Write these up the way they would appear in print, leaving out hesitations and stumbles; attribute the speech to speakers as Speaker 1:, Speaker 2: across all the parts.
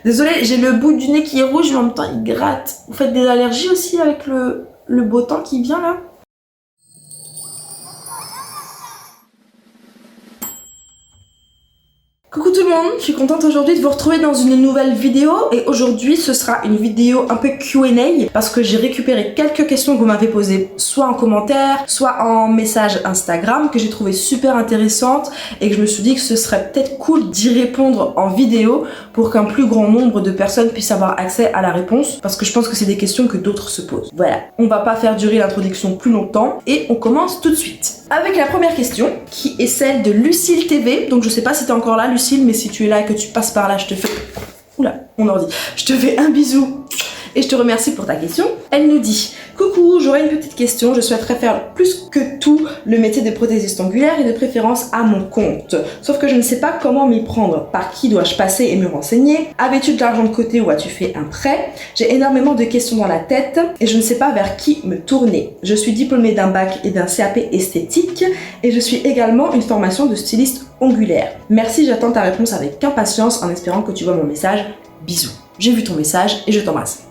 Speaker 1: Désolée, j'ai le bout du nez qui est rouge, mais en même temps il gratte. Vous faites des allergies aussi avec le beau temps qui vient là? Coucou tout le monde, je suis contente aujourd'hui de vous retrouver dans une nouvelle vidéo et aujourd'hui ce sera une vidéo un peu Q&A parce que j'ai récupéré quelques questions que vous m'avez posées soit en commentaire, soit en message Instagram que j'ai trouvé super intéressantes et que je me suis dit que ce serait peut-être cool d'y répondre en vidéo pour qu'un plus grand nombre de personnes puissent avoir accès à la réponse parce que je pense que c'est des questions que d'autres se posent. Voilà, on va pas faire durer l'introduction plus longtemps et on commence tout de suite. Avec la première question qui est celle de Lucille TV, donc je sais pas si t'es encore là Lucille, mais si tu es là et que tu passes par là, je te fais... Oula, mon ordi. Je te fais un bisou et je te remercie pour ta question. Elle nous dit: coucou, j'aurais une petite question, je souhaiterais faire plus que tout le métier de prothésiste ongulaire et de préférence à mon compte. Sauf que je ne sais pas comment m'y prendre, par qui dois-je passer et me renseigner? Avais-tu de l'argent de côté ou as-tu fait un prêt? J'ai énormément de questions dans la tête et je ne sais pas vers qui me tourner. Je suis diplômée d'un bac et d'un CAP esthétique et je suis également une formation de styliste ongulaire. Merci, j'attends ta réponse avec impatience en espérant que tu vois mon message. Bisous. J'ai vu ton message et je t'embrasse.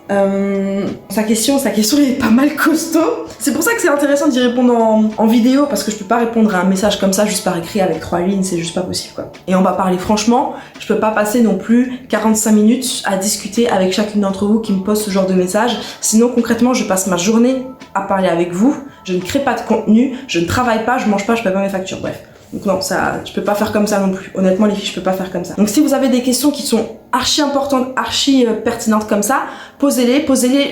Speaker 1: Sa question est pas mal costaud. C'est pour ça que c'est intéressant d'y répondre en vidéo parce que je peux pas répondre à un message comme ça juste par écrit avec 3 lignes, c'est juste pas possible quoi. Et on va parler franchement, je peux pas passer non plus 45 minutes à discuter avec chacune d'entre vous qui me pose ce genre de message. Sinon concrètement je passe ma journée à parler avec vous, je ne crée pas de contenu, je ne travaille pas, je mange pas, je paye pas mes factures, bref. Donc non, ça, je peux pas faire comme ça non plus. Honnêtement les filles, je peux pas faire comme ça. Donc si vous avez des questions qui sont archi importantes, archi pertinentes comme ça, posez-les.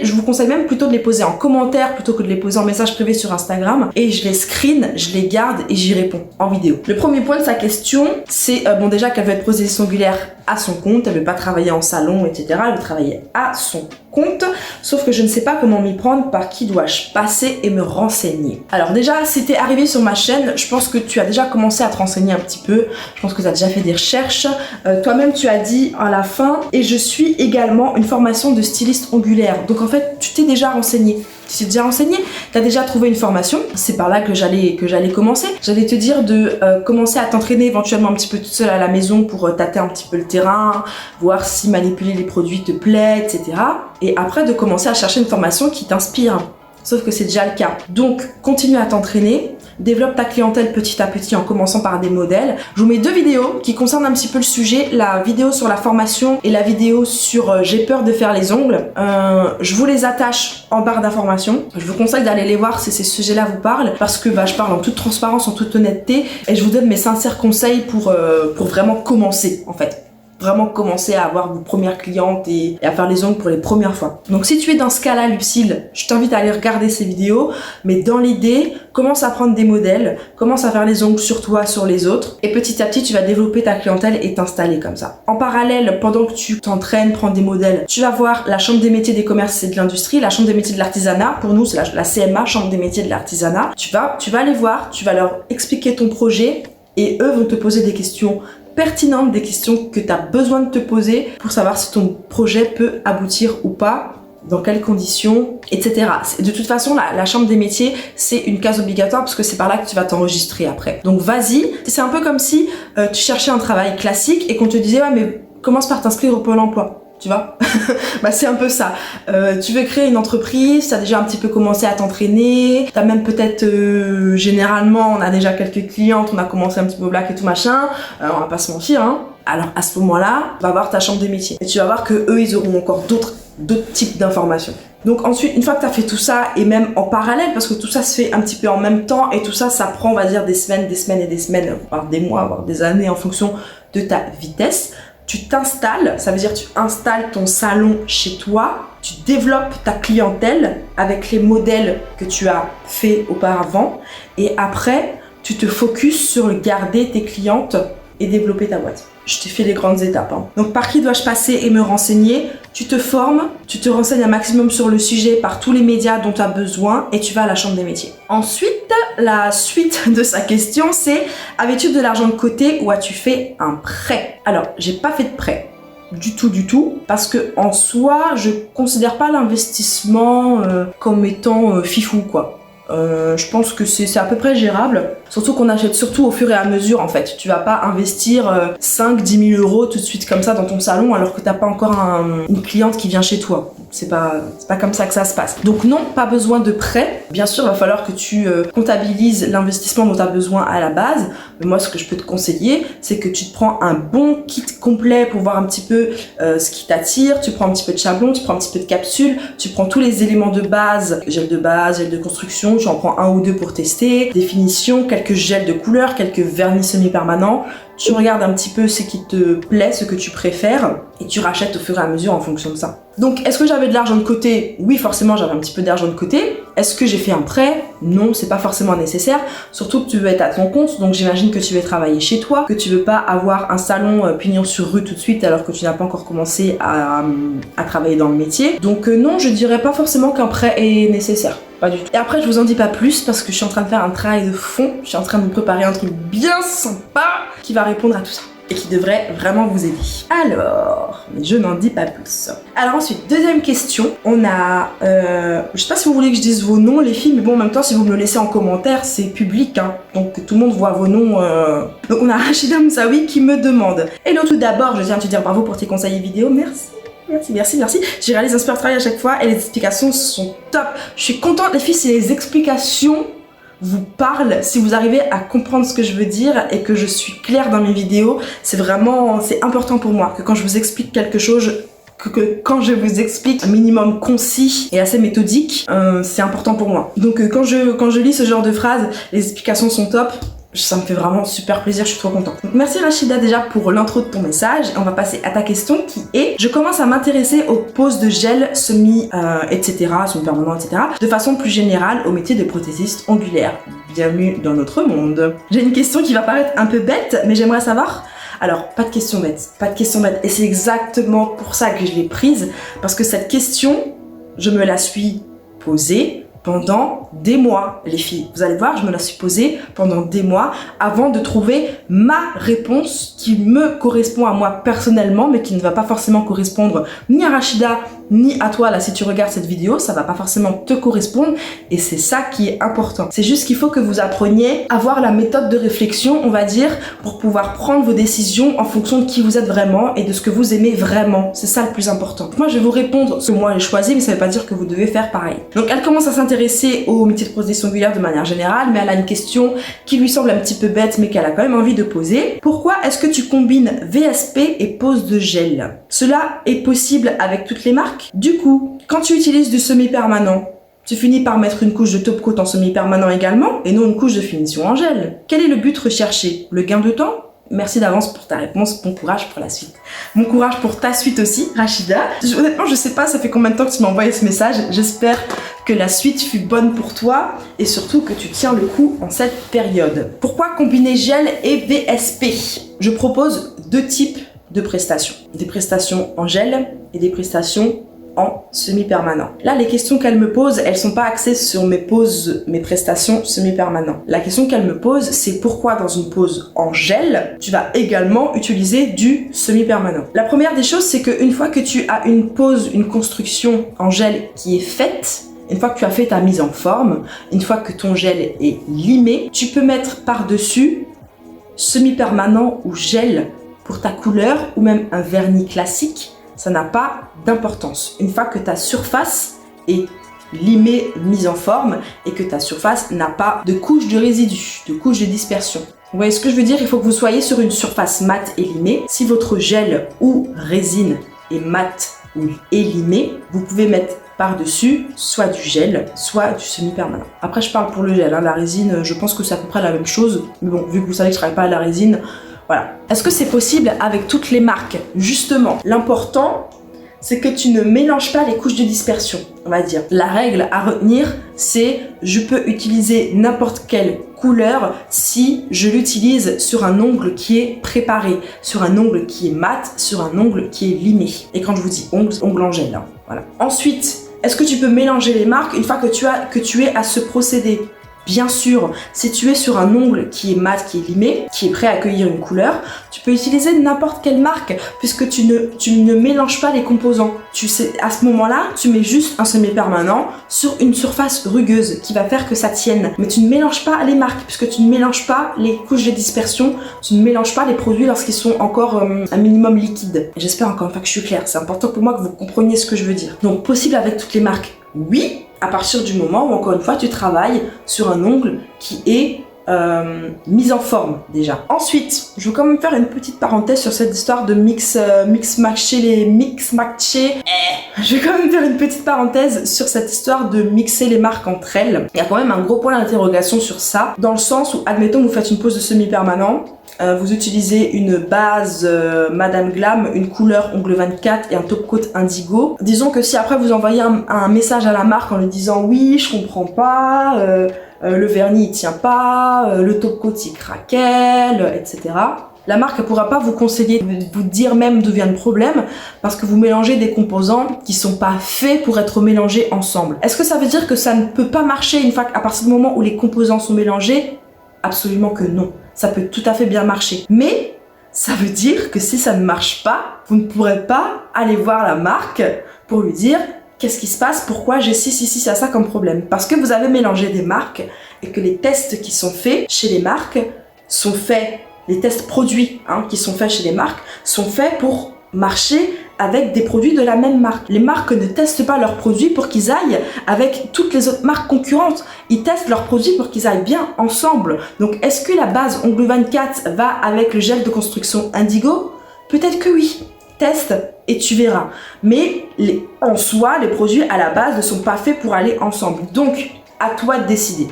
Speaker 1: Je vous conseille même plutôt de les poser en commentaire plutôt que de les poser en message privé sur Instagram. Et je les screen, je les garde et j'y réponds en vidéo. Le premier point de sa question, c'est bon déjà qu'elle veut être prothésiste ongulaire à son compte, elle veut pas travailler en salon, etc. Elle veut travailler à son compte, sauf que je ne sais pas comment m'y prendre, par qui dois-je passer et me renseigner. Alors déjà, si t'es arrivé sur ma chaîne, je pense que tu as déjà commencé à te renseigner un petit peu, je pense que tu as déjà fait des recherches, toi-même tu as dit à la fin, et je suis également une formation de styliste ongulaire, donc en fait tu t'es déjà renseigné. Tu t'es déjà renseigné, tu as déjà trouvé une formation, c'est par là que j'allais commencer. J'allais te dire de commencer à t'entraîner éventuellement un petit peu toute seule à la maison pour tâter un petit peu le terrain, voir si manipuler les produits te plaît, etc. Et après de commencer à chercher une formation qui t'inspire. Sauf que c'est déjà le cas. Donc continue à t'entraîner, développe ta clientèle petit à petit en commençant par des modèles. Je vous mets 2 vidéos qui concernent un petit peu le sujet, la vidéo sur la formation et la vidéo sur j'ai peur de faire les ongles. Je vous les attache en barre d'informations. Je vous conseille d'aller les voir si ces sujets-là vous parlent parce que je parle en toute transparence, en toute honnêteté et je vous donne mes sincères conseils pour vraiment commencer en fait. Vraiment commencer à avoir vos premières clientes et à faire les ongles pour les premières fois. Donc si tu es dans ce cas-là, Lucille, je t'invite à aller regarder ces vidéos, mais dans l'idée, commence à prendre des modèles, commence à faire les ongles sur toi, sur les autres, et petit à petit, tu vas développer ta clientèle et t'installer comme ça. En parallèle, pendant que tu t'entraînes, prends des modèles, tu vas voir la Chambre des métiers des commerces et de l'industrie, la Chambre des métiers de l'artisanat, pour nous, c'est la CMA, Chambre des métiers de l'artisanat. Tu vas aller voir, tu vas leur expliquer ton projet, et eux vont te poser des questions pertinentes, des questions que tu as besoin de te poser pour savoir si ton projet peut aboutir ou pas, dans quelles conditions, etc. De toute façon, la chambre des métiers, c'est une case obligatoire parce que c'est par là que tu vas t'enregistrer après. Donc vas-y, c'est un peu comme si tu cherchais un travail classique et qu'on te disait « ouais mais commence par t'inscrire au Pôle emploi ». Tu vois, c'est un peu ça. Tu veux créer une entreprise, tu as déjà un petit peu commencé à t'entraîner, tu as même peut-être, généralement, on a déjà quelques clientes, on a commencé un petit peu au black et tout machin, on va pas se mentir, hein. Alors à ce moment-là, va voir ta chambre des métiers. Et tu vas voir que eux, ils auront encore d'autres types d'informations. Donc ensuite, une fois que tu as fait tout ça, et même en parallèle, parce que tout ça se fait un petit peu en même temps, et tout ça, ça prend, on va dire, des semaines, voire des mois, voire des années en fonction de ta vitesse. Tu t'installes, ça veut dire tu installes ton salon chez toi, tu développes ta clientèle avec les modèles que tu as fait auparavant et après, tu te focuses sur garder tes clientes et développer ta boîte. Je t'ai fait les grandes étapes. Hein. Donc par qui dois-je passer et me renseigner? Tu te formes, tu te renseignes un maximum sur le sujet par tous les médias dont tu as besoin et tu vas à la chambre des métiers. Ensuite, la suite de sa question c'est: avais-tu de l'argent de côté ou as-tu fait un prêt? Alors, j'ai pas fait de prêt. Du tout, parce que en soi, je considère pas l'investissement comme étant fifou quoi. Je pense que c'est à peu près gérable. Surtout qu'on achète surtout au fur et à mesure en fait. Tu vas pas investir 5-10 000 euros tout de suite comme ça dans ton salon alors que t'as pas encore une cliente qui vient chez toi. C'est pas comme ça que ça se passe. Donc non, pas besoin de prêt. Bien sûr, il va falloir que tu comptabilises l'investissement dont tu as besoin à la base. Mais moi, ce que je peux te conseiller, c'est que tu te prends un bon kit complet pour voir un petit peu ce qui t'attire. Tu prends un petit peu de chablon, tu prends un petit peu de capsule, tu prends tous les éléments de base, gel de construction, tu en prends un ou deux pour tester, définition, quelques gels de couleur, quelques vernis semi-permanents. Tu regardes un petit peu ce qui te plaît, ce que tu préfères, et tu rachètes au fur et à mesure en fonction de ça. Donc, est-ce que j'avais de l'argent de côté? Oui, forcément, j'avais un petit peu d'argent de côté. Est-ce que j'ai fait un prêt? Non, c'est pas forcément nécessaire. Surtout que tu veux être à ton compte, donc j'imagine que tu veux travailler chez toi, que tu veux pas avoir un salon pignon sur rue tout de suite alors que tu n'as pas encore commencé à travailler dans le métier. Donc non, je dirais pas forcément qu'un prêt est nécessaire. Pas du tout. Et après, je vous en dis pas plus parce que je suis en train de faire un travail de fond. Je suis en train de me préparer un truc bien sympa qui va répondre à tout ça et qui devrait vraiment vous aider. Alors, mais je n'en dis pas plus. Alors ensuite, deuxième question. On a... je sais pas si vous voulez que je dise vos noms, les filles, mais bon, en même temps, si vous me le laissez en commentaire, c'est public, hein. Donc tout le monde voit vos noms. Donc on a Rachida Moussaoui qui me demande. Hello, tout d'abord, je tiens à te dire bravo pour tes conseils vidéo. Merci. Merci. J'ai réalisé un super travail à chaque fois et les explications sont top. Je suis contente, les filles, si les explications vous parlent, si vous arrivez à comprendre ce que je veux dire et que je suis claire dans mes vidéos, c'est important pour moi que quand je vous explique quelque chose, que quand je vous explique un minimum concis et assez méthodique, c'est important pour moi. Donc quand je lis ce genre de phrases, les explications sont top. Ça me fait vraiment super plaisir, je suis trop contente. Donc merci Rachida déjà pour l'intro de ton message. On va passer à ta question qui est: je commence à m'intéresser aux poses de gel semi-permanent, etc. de façon plus générale au métier de prothésiste ongulaire. Bienvenue dans notre monde. J'ai une question qui va paraître un peu bête, mais j'aimerais savoir... Alors, pas de question bête. Et c'est exactement pour ça que je l'ai prise, parce que cette question, je me la suis posée pendant des mois, les filles. Vous allez voir, je me la suis posée pendant des mois avant de trouver ma réponse qui me correspond à moi personnellement, mais qui ne va pas forcément correspondre ni à Rachida, ni à toi. Là, si tu regardes cette vidéo, ça va pas forcément te correspondre et c'est ça qui est important. C'est juste qu'il faut que vous appreniez à avoir la méthode de réflexion, on va dire, pour pouvoir prendre vos décisions en fonction de qui vous êtes vraiment et de ce que vous aimez vraiment. C'est ça le plus important. Donc moi, je vais vous répondre ce que moi j'ai choisi, mais ça veut pas dire que vous devez faire pareil. Donc elle commence à s'intéresser au métier de prothésiste ongulaire de manière générale, mais elle a une question qui lui semble un petit peu bête, mais qu'elle a quand même envie de poser. Pourquoi est-ce que tu combines VSP et pose de gel? Cela est possible avec toutes les marques. Du coup, quand tu utilises du semi-permanent, tu finis par mettre une couche de top coat en semi-permanent également, et non une couche de finition en gel. Quel est le but recherché? Le gain de temps? Merci d'avance pour ta réponse, bon courage pour la suite. Bon courage pour ta suite aussi, Rachida. Honnêtement, je sais pas, ça fait combien de temps que tu m'as envoyé ce message. J'espère que la suite fut bonne pour toi et surtout que tu tiens le coup en cette période. Pourquoi combiner gel et VSP? Je propose deux types de prestations. Des prestations en gel et des prestations en semi-permanent. Là, les questions qu'elle me pose, elles sont pas axées sur mes prestations semi-permanent. La question qu'elle me pose, c'est pourquoi dans une pose en gel, tu vas également utiliser du semi-permanent. La première des choses, c'est qu'une fois que tu as une construction en gel qui est faite, une fois que tu as fait ta mise en forme, une fois que ton gel est limé, tu peux mettre par-dessus semi-permanent ou gel pour ta couleur ou même un vernis classique. Ça n'a pas d'importance. Une fois que ta surface est limée, mise en forme et que ta surface n'a pas de couche de résidus, de couche de dispersion. Vous voyez ce que je veux dire? Il faut que vous soyez sur une surface mate et limée. Si votre gel ou résine est mate ou est limé, vous pouvez mettre par-dessus soit du gel, soit du semi-permanent. Après, je parle pour le gel, hein. La résine, je pense que c'est à peu près la même chose. Mais bon, vu que vous savez que je travaille pas à la résine, voilà. Est-ce que c'est possible avec toutes les marques? Justement, l'important, c'est que tu ne mélanges pas les couches de dispersion, on va dire. La règle à retenir, c'est je peux utiliser n'importe quelle couleur si je l'utilise sur un ongle qui est préparé, sur un ongle qui est mat, sur un ongle qui est limé. Et quand je vous dis ongle en gel, hein, voilà. Ensuite, est-ce que tu peux mélanger les marques une fois que tu es à ce procédé? Bien sûr, si tu es sur un ongle qui est mat, qui est limé, qui est prêt à accueillir une couleur, tu peux utiliser n'importe quelle marque puisque tu ne mélanges pas les composants. Tu sais, à ce moment-là, tu mets juste un semi-permanent sur une surface rugueuse qui va faire que ça tienne. Mais tu ne mélanges pas les marques puisque tu ne mélanges pas les couches de dispersion, tu ne mélanges pas les produits lorsqu'ils sont encore un minimum liquides. J'espère encore une fois que je suis claire, c'est important pour moi que vous compreniez ce que je veux dire. Donc possible avec toutes les marques, oui, à partir du moment où encore une fois tu travailles sur un ongle qui est mise en forme déjà. Ensuite, je veux quand même faire une petite parenthèse sur cette histoire de matcher. Je vais quand même faire une petite parenthèse sur cette histoire de mixer les marques entre elles. Il y a quand même un gros point d'interrogation sur ça, dans le sens où, admettons, vous faites une pose de semi-permanent, vous utilisez une base Madame Glam, une couleur ongle 24 et un top coat indigo. Disons que si après vous envoyez un message à la marque en lui disant oui, je comprends pas, le vernis il tient pas, le top coat il craquelle, etc. La marque ne pourra pas vous conseiller, vous dire même d'où vient le problème parce que vous mélangez des composants qui sont pas faits pour être mélangés ensemble. Est-ce que ça veut dire que ça ne peut pas marcher une fois à partir du moment où les composants sont mélangés? Absolument que non. Ça peut tout à fait bien marcher. Mais ça veut dire que si ça ne marche pas, vous ne pourrez pas aller voir la marque pour lui dire qu'est-ce qui se passe, pourquoi j'ai ci, ça comme problème. Parce que vous avez mélangé des marques et que les tests qui sont faits chez les marques sont faits, les tests produits qui sont faits chez les marques sont faits pour marcher avec des produits de la même marque. Les marques ne testent pas leurs produits pour qu'ils aillent avec toutes les autres marques concurrentes. Ils testent leurs produits pour qu'ils aillent bien ensemble. Donc est-ce que la base ongle 24 va avec le gel de construction indigo? Peut-être que oui. Teste et tu verras. Mais en soi, les produits à la base ne sont pas faits pour aller ensemble. Donc, à toi de décider.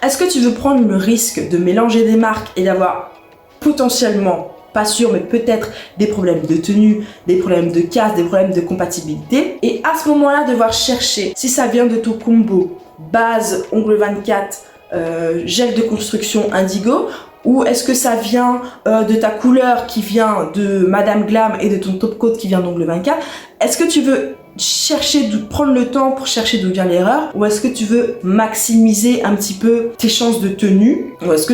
Speaker 1: Est-ce que tu veux prendre le risque de mélanger des marques et d'avoir potentiellement, pas sûr, mais peut-être des problèmes de tenue, des problèmes de casse, des problèmes de compatibilité, et à ce moment-là devoir chercher si ça vient de ton combo base ongle 24 gel de construction indigo, ou est-ce que ça vient de ta couleur qui vient de Madame Glam et de ton top coat qui vient d'ongle 24. Est-ce que tu veux prendre le temps pour chercher d'où vient l'erreur, ou est-ce que tu veux maximiser un petit peu tes chances de tenue, ou est-ce que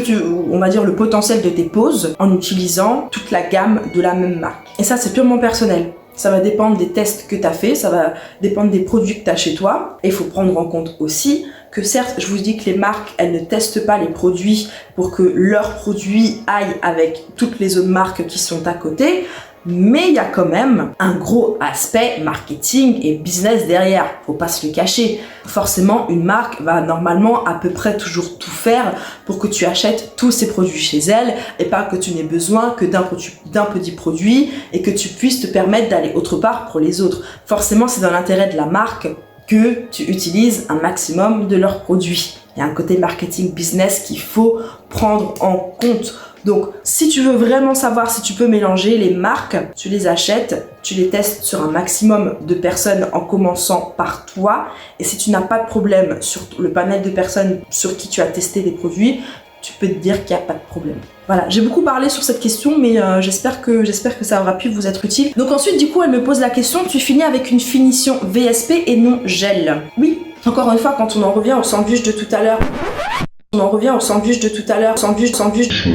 Speaker 1: on va dire le potentiel de tes poses en utilisant toute la gamme de la même marque. Et ça c'est purement personnel. Ça va dépendre des tests que tu as fait, ça va dépendre des produits que tu as chez toi. Et il faut prendre en compte aussi que certes, je vous dis que les marques, elles ne testent pas les produits pour que leurs produits aillent avec toutes les autres marques qui sont à côté. Mais il y a quand même un gros aspect marketing et business derrière, faut pas se le cacher. Forcément, une marque va normalement à peu près toujours tout faire pour que tu achètes tous ses produits chez elle et pas que tu n'aies besoin que d'un petit produit et que tu puisses te permettre d'aller autre part pour les autres. Forcément, c'est dans l'intérêt de la marque que tu utilises un maximum de leurs produits. Il y a un côté marketing business qu'il faut prendre en compte. Donc, si tu veux vraiment savoir si tu peux mélanger les marques, tu les achètes, tu les testes sur un maximum de personnes en commençant par toi. Et si tu n'as pas de problème sur le panel de personnes sur qui tu as testé les produits, tu peux te dire qu'il n'y a pas de problème. Voilà, j'ai beaucoup parlé sur cette question, mais j'espère que ça aura pu vous être utile. Donc ensuite, du coup, elle me pose la question, tu finis avec une finition VSP et non gel? Oui, encore une fois, quand on en revient au sandwich de tout à l'heure, sandwich.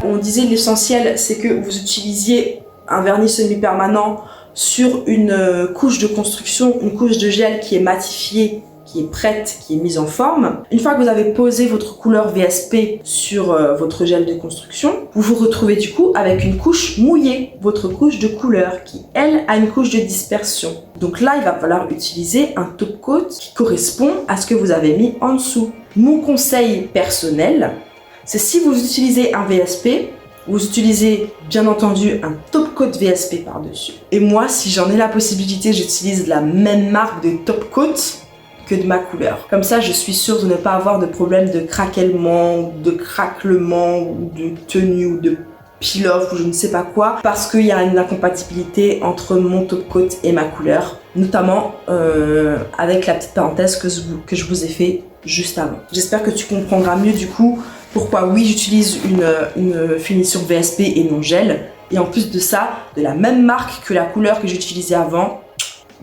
Speaker 1: On disait l'essentiel, c'est que vous utilisiez un vernis semi-permanent sur une couche de construction, une couche de gel qui est matifiée, qui est prête, qui est mise en forme. Une fois que vous avez posé votre couleur VSP sur votre gel de construction, vous vous retrouvez du coup avec une couche mouillée, votre couche de couleur qui, elle, a une couche de dispersion. Donc là, il va falloir utiliser un top coat qui correspond à ce que vous avez mis en dessous. Mon conseil personnel, c'est si vous utilisez un VSP, vous utilisez bien entendu un top coat VSP par-dessus. Et moi, si j'en ai la possibilité, j'utilise la même marque de top coat que de ma couleur. Comme ça, je suis sûre de ne pas avoir de problème de craquellement, de craquement, ou de tenue, ou de peel-off, ou je ne sais pas quoi, parce qu'il y a une incompatibilité entre mon top coat et ma couleur, notamment avec la petite parenthèse que je vous ai fait juste avant. J'espère que tu comprendras mieux du coup pourquoi oui, j'utilise une finition VSP et non gel, et en plus de ça, de la même marque que la couleur que j'utilisais avant.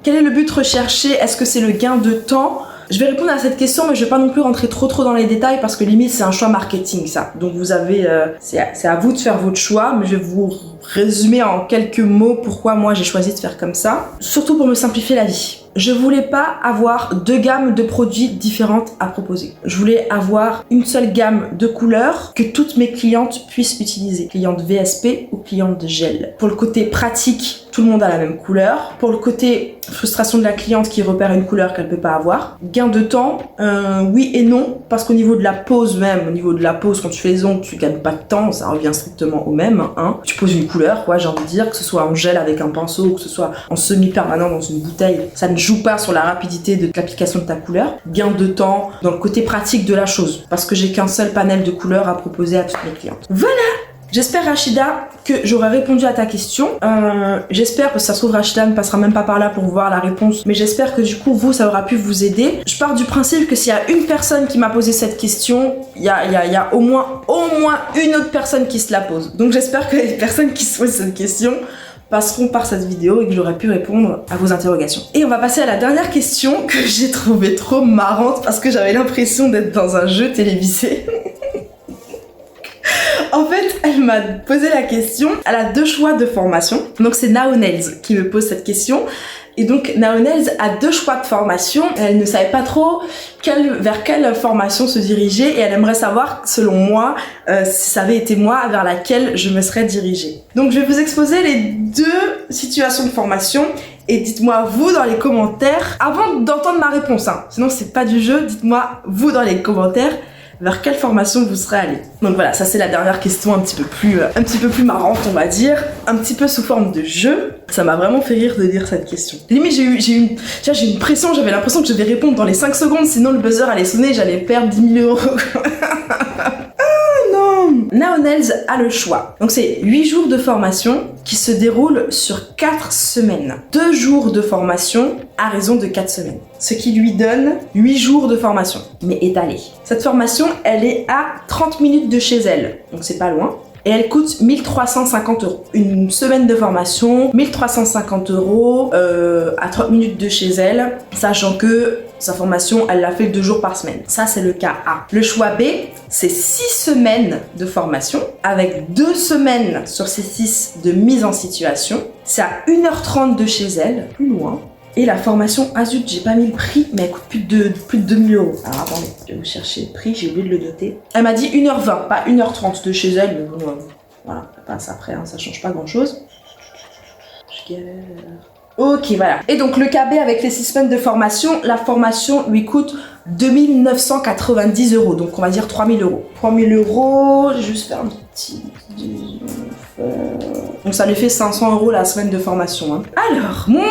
Speaker 1: Quel est le but recherché? Est-ce que c'est le gain de temps? Je vais répondre à cette question, mais je vais pas non plus rentrer trop dans les détails parce que limite c'est un choix marketing ça. Donc vous avez, c'est à vous de faire votre choix, mais je vais vous résumer en quelques mots pourquoi moi j'ai choisi de faire comme ça. Surtout pour me simplifier la vie. Je voulais pas avoir deux gammes de produits différentes à proposer. Je voulais avoir une seule gamme de couleurs que toutes mes clientes puissent utiliser. Clientes VSP ou clientes gel. Pour le côté pratique, tout le monde a la même couleur. Pour le côté frustration de la cliente qui repère une couleur qu'elle peut pas avoir. Gain de temps, oui et non, parce qu'au niveau de la pose même, au niveau de la pose quand tu fais les ongles, tu gagnes pas de temps, ça revient strictement au même. Hein. Tu poses une couleur, quoi, j'ai envie de dire, que ce soit en gel avec un pinceau ou que ce soit en semi-permanent dans une bouteille, ça ne joue pas sur la rapidité de l'application de ta couleur. Gain de temps dans le côté pratique de la chose, parce que j'ai qu'un seul panel de couleurs à proposer à toutes mes clientes. Voilà! J'espère Rachida que j'aurai répondu à ta question. J'espère, parce que ça se trouve Rachida ne passera même pas par là pour voir la réponse, mais j'espère que du coup vous ça aura pu vous aider. Je pars du principe que s'il y a une personne qui m'a posé cette question, il y a au moins une autre personne qui se la pose. Donc j'espère que les personnes qui se posent cette question passeront par cette vidéo et que j'aurai pu répondre à vos interrogations. Et on va passer à la dernière question que j'ai trouvée trop marrante parce que j'avais l'impression d'être dans un jeu télévisé. En fait, elle m'a posé la question, elle a deux choix de formation. Donc c'est Naonails qui me pose cette question. Et donc Naonails a deux choix de formation. Elle ne savait pas trop vers quelle formation se diriger et elle aimerait savoir, selon moi, si ça avait été moi, vers laquelle je me serais dirigée. Donc je vais vous exposer les deux situations de formation et dites-moi vous dans les commentaires, avant d'entendre ma réponse, hein. Sinon c'est pas du jeu, dites-moi vous dans les commentaires vers quelle formation vous serez allé. Donc voilà, ça c'est la dernière question un petit peu plus marrante on va dire, un petit peu sous forme de jeu. Ça m'a vraiment fait rire de lire cette question. Limite j'ai eu une pression, j'avais l'impression que je devais répondre dans les 5 secondes, sinon le buzzer allait sonner, j'allais perdre 10 000 €. Naonails a le choix. Donc c'est 8 jours de formation qui se déroulent sur 4 semaines. 2 jours de formation à raison de 4 semaines. Ce qui lui donne 8 jours de formation, mais étalée. Cette formation, elle est à 30 minutes de chez elle, donc c'est pas loin. Et elle coûte 1 350 €. Une semaine de formation, 1 350 € à 30 minutes de chez elle, sachant que sa formation, elle l'a fait 2 jours par semaine. Ça, c'est le cas A. Le choix B, c'est 6 semaines de formation, avec 2 semaines sur ces 6 de mise en situation. C'est à 1h30 de chez elle, plus loin. Et la formation, ah zut, j'ai pas mis le prix, mais elle coûte plus de 2000 €. Alors attendez, je vais vous chercher le prix, j'ai oublié de le noter. Elle m'a dit 1h20, pas 1h30 de chez elle, mais bon, voilà, ça passe après, hein, ça change pas grand chose. Je galère. Ok, voilà. Et donc le KB avec les 6 semaines de formation, la formation lui coûte 2 990 €, donc on va dire 3 000 €. 3 000 €, je vais juste faire un petit... Donc ça lui fait 500 € la semaine de formation. Hein. Alors, mon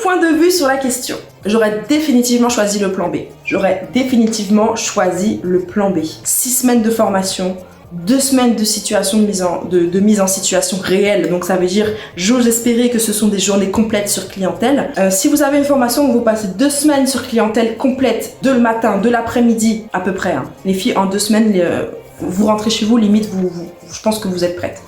Speaker 1: point de vue sur la question. J'aurais définitivement choisi le plan B. J'aurais définitivement choisi le plan B. 6 semaines de formation, 2 semaines de situation de mise en situation réelle, donc ça veut dire j'ose espérer que ce sont des journées complètes sur clientèle. Si vous avez une formation où vous passez 2 semaines sur clientèle complète, de le matin, de l'après-midi à peu près, hein. Les filles en 2 semaines, vous rentrez chez vous, limite je pense que vous êtes prêtes.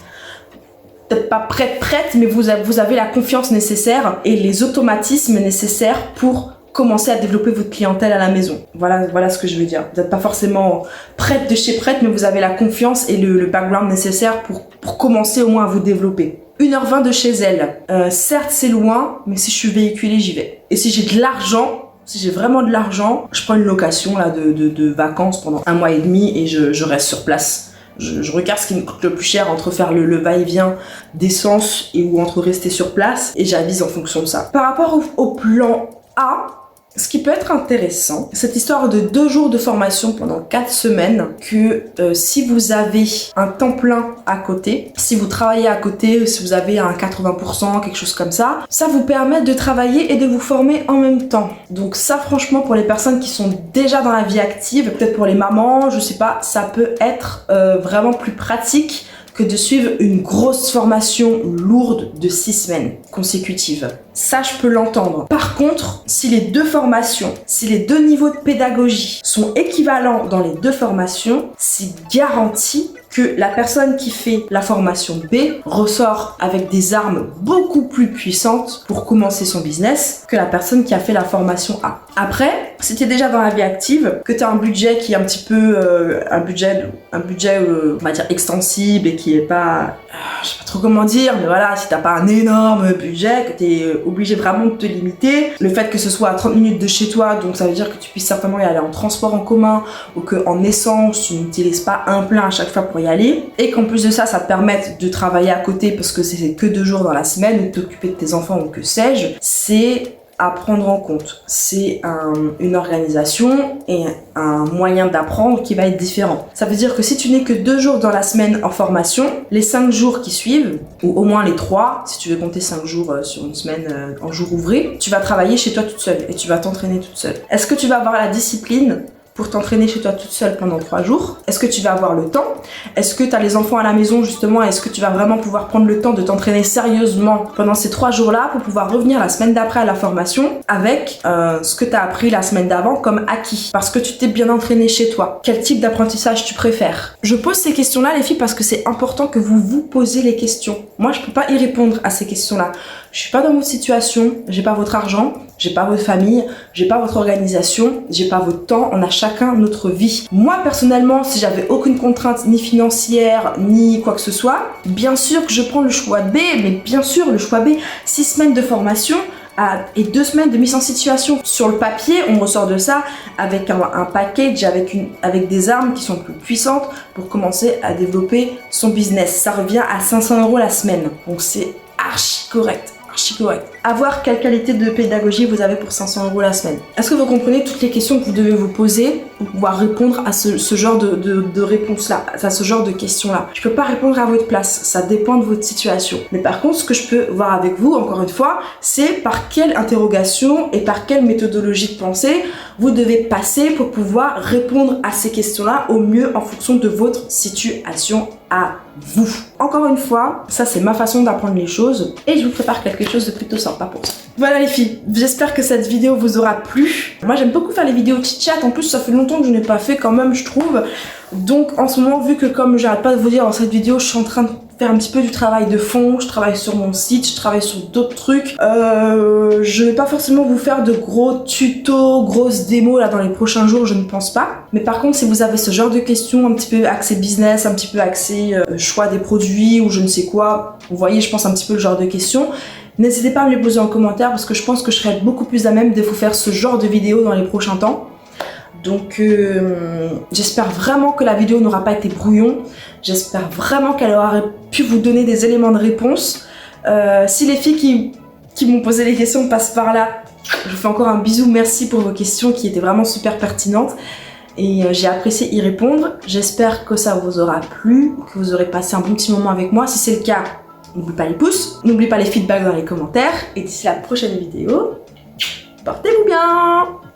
Speaker 1: Peut-être pas prête, mais vous avez la confiance nécessaire et les automatismes nécessaires pour commencer à développer votre clientèle à la maison. Voilà ce que je veux dire. Vous n'êtes pas forcément prête de chez prête, mais vous avez la confiance et le background nécessaire pour commencer au moins à vous développer. 1h20 de chez elle. Certes, c'est loin, mais si je suis véhiculée, j'y vais. Et si j'ai de l'argent, si j'ai vraiment de l'argent, je prends une location là, de vacances pendant 1 mois et demi et je reste sur place. Je regarde ce qui me coûte le plus cher entre faire le va-et-vient d'essence ou entre rester sur place et j'avise en fonction de ça. Par rapport au plan A, ce qui peut être intéressant, cette histoire de 2 jours de formation pendant 4 semaines, que si vous avez un temps plein à côté, si vous travaillez à côté, si vous avez un 80%, quelque chose comme ça, ça vous permet de travailler et de vous former en même temps. Donc ça franchement pour les personnes qui sont déjà dans la vie active, peut-être pour les mamans, je sais pas, ça peut être vraiment plus pratique que de suivre une grosse formation lourde de 6 semaines consécutives. Ça, je peux l'entendre. Par contre, si les 2 formations, si les 2 niveaux de pédagogie sont équivalents dans les 2 formations, c'est garanti que la personne qui fait la formation B ressort avec des armes beaucoup plus puissantes pour commencer son business que la personne qui a fait la formation A. Après, si tu es déjà dans la vie active, que tu as un budget qui est un petit peu un budget on va dire extensible et qui est pas je sais pas trop comment dire, mais voilà, si t'as pas un énorme budget, que t'es obligé vraiment de te limiter, le fait que ce soit à 30 minutes de chez toi, donc ça veut dire que tu puisses certainement y aller en transport en commun ou qu'en essence tu n'utilises pas un plein à chaque fois pour y aller, et qu'en plus de ça, ça te permette de travailler à côté parce que c'est que 2 jours dans la semaine ou de t'occuper de tes enfants ou que sais-je, c'est à prendre en compte. C'est une organisation et un moyen d'apprendre qui va être différent. Ça veut dire que si tu n'es que 2 jours dans la semaine en formation, les 5 jours qui suivent, ou au moins les 3, si tu veux compter 5 jours sur une semaine en jour ouvré, tu vas travailler chez toi toute seule et tu vas t'entraîner toute seule. Est-ce que tu vas avoir la discipline pour t'entraîner chez toi toute seule pendant 3 jours? Est-ce que tu vas avoir le temps? Est-ce que tu as les enfants à la maison justement? Est-ce que tu vas vraiment pouvoir prendre le temps de t'entraîner sérieusement pendant ces 3 jours-là pour pouvoir revenir la semaine d'après à la formation avec ce que tu as appris la semaine d'avant comme acquis? Parce que tu t'es bien entraîné chez toi. Quel type d'apprentissage tu préfères? Je pose ces questions-là les filles parce que c'est important que vous vous posez les questions. Moi je peux pas y répondre à ces questions-là. Je suis pas dans votre situation, j'ai pas votre argent, j'ai pas votre famille, j'ai pas votre organisation, j'ai pas votre temps, on a chacun notre vie. Moi personnellement, si j'avais aucune contrainte ni financière ni quoi que ce soit, bien sûr que je prends le choix B, mais bien sûr le choix B, 6 semaines de formation et 2 semaines de mise en situation. Sur le papier, on ressort de ça avec un package, avec des armes qui sont plus puissantes pour commencer à développer son business. Ça revient à 500 € la semaine, donc c'est archi correct. À voir quelle qualité de pédagogie vous avez pour 500 € la semaine. Est-ce que vous comprenez toutes les questions que vous devez vous poser pour pouvoir répondre à ce genre de réponse-là, à ce genre de questions-là? Je peux pas répondre à votre place, ça dépend de votre situation. Mais par contre, ce que je peux voir avec vous, encore une fois, c'est par quelle interrogation et par quelle méthodologie de pensée vous devez passer pour pouvoir répondre à ces questions-là au mieux en fonction de votre situation à vous. Encore une fois, ça c'est ma façon d'apprendre les choses et je vous prépare quelque chose de plutôt sympa pour ça. Voilà les filles, j'espère que cette vidéo vous aura plu. Moi j'aime beaucoup faire les vidéos chit-chat, en plus ça fait longtemps que je n'ai pas fait quand même je trouve. Donc en ce moment, vu que comme j'arrête pas de vous dire dans cette vidéo, je suis en train de faire un petit peu du travail de fond, je travaille sur mon site, je travaille sur d'autres trucs. Je vais pas forcément vous faire de gros tutos, grosses démos là dans les prochains jours, je ne pense pas. Mais par contre, si vous avez ce genre de questions, un petit peu axé business, un petit peu axé choix des produits ou je ne sais quoi, vous voyez, je pense un petit peu le genre de questions, n'hésitez pas à me les poser en commentaire parce que je pense que je serai beaucoup plus à même de vous faire ce genre de vidéo dans les prochains temps. Donc j'espère vraiment que la vidéo n'aura pas été brouillon. J'espère vraiment qu'elle aura pu vous donner des éléments de réponse. Si les filles qui m'ont posé les questions passent par là, je vous fais encore un bisou. Merci pour vos questions qui étaient vraiment super pertinentes. Et j'ai apprécié y répondre. J'espère que ça vous aura plu, que vous aurez passé un bon petit moment avec moi. Si c'est le cas, n'oubliez pas les pouces, n'oubliez pas les feedbacks dans les commentaires. Et d'ici la prochaine vidéo, portez-vous bien!